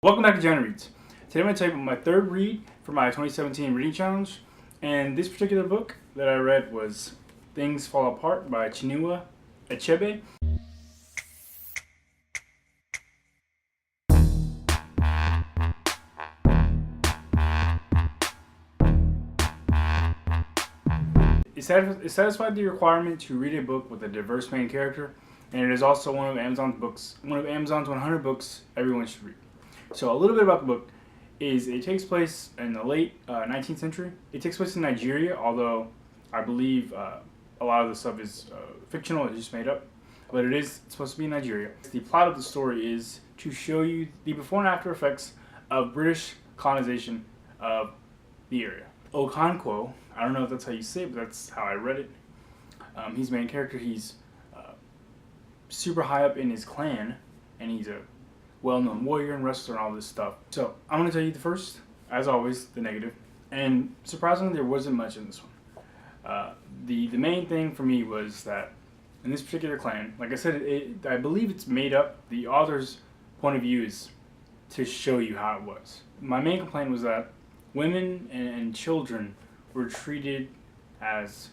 Welcome back to Johnny Reads. Today I'm going to tell you about my third read for my 2017 reading challenge, and this particular book that I read was Things Fall Apart by Chinua Achebe. It satisfied the requirement to read a book with a diverse main character, and it is also one of Amazon's 100 books everyone should read. So a little bit about the book is it takes place in the late 19th century. It takes place in Nigeria, although I believe a lot of the stuff is fictional, it's just made up. But it is supposed to be in Nigeria. The plot of the story is to show you the before and after effects of British colonization of the area. Okonkwo, I don't know if that's how you say it, but that's how I read it. He's the main character. He's super high up in his clan, and he's a well-known warrior and wrestler and all this stuff. So I'm going to tell you the first, as always, the negative. And surprisingly, there wasn't much in this one. The main thing for me was that in this particular clan, like I said, I believe it's made up. The author's point of view is to show you how it was. My main complaint was that women and children were treated as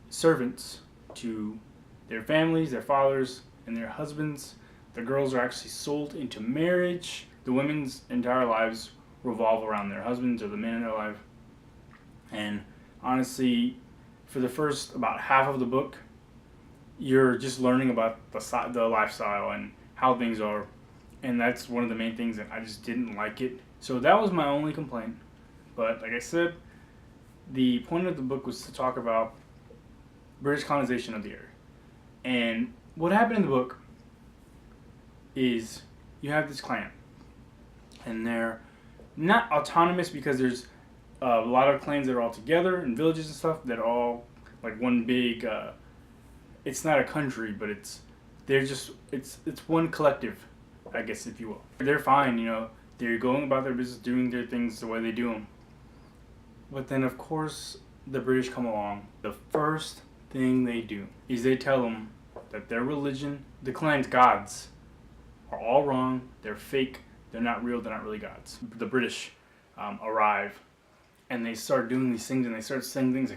servants to their families, their fathers, and their husbands. The girls are actually sold into marriage. The women's entire lives revolve around their husbands or the men in their life. And honestly, for the first about half of the book, you're just learning about the lifestyle and how things are. And that's one of the main things that I just didn't like it. So that was my only complaint. But like I said, the point of the book was to talk about British colonization of the area. And what happened in the book is you have this clan, and they're not autonomous because there's a lot of clans that are all together in villages and stuff that are all like one big it's not a country, but it's one collective, I guess, if you will. They're fine, they're going about their business, doing their things the way they do them. But then of course the British come along. The first thing they do is they tell them that their religion, the clan's gods, are all wrong, they're fake, they're not real, they're not really gods. The British arrive, and they start doing these things, and they start saying things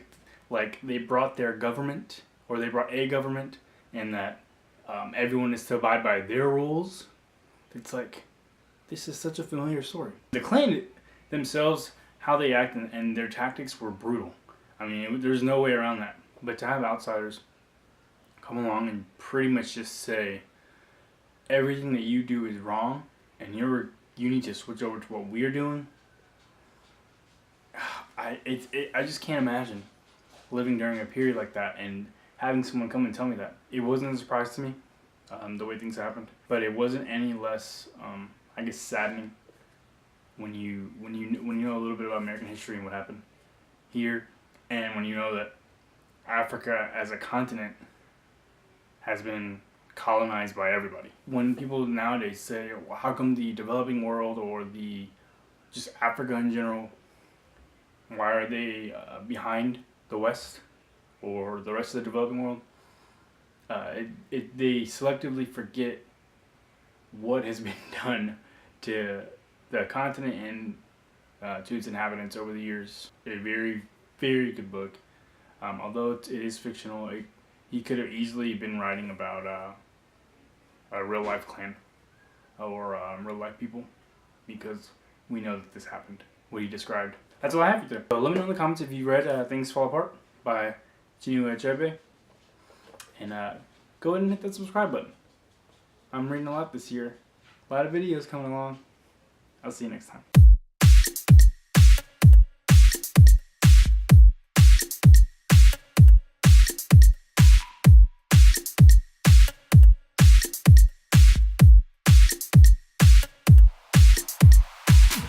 like they brought their government, or they brought a government, and that everyone is to abide by their rules. It's like, this is such a familiar story. The clan themselves, how they act and their tactics were brutal. I mean, there's no way around that. But to have outsiders come along and pretty much just say, everything that you do is wrong, and you need to switch over to what we're doing. I just can't imagine living during a period like that and having someone come and tell me that. It wasn't a surprise to me, the way things happened, but it wasn't any less, I guess, saddening when you know a little bit about American history and what happened here, and when you know that Africa as a continent has been colonized by everybody. When people nowadays say, well, how come the developing world or just Africa in general, why are they behind the West or the rest of the developing world? They selectively forget what has been done to the continent and to its inhabitants over the years. A very, very good book. Although it is fictional, he could have easily been writing about a real life clan or real life people, because we know that this happened, what he described. That's all I have for you. So let me know in the comments if you read Things Fall Apart by Chinua Achebe, and go ahead and hit that subscribe button. I'm reading a lot this year. A lot of videos coming along. I'll see you next time.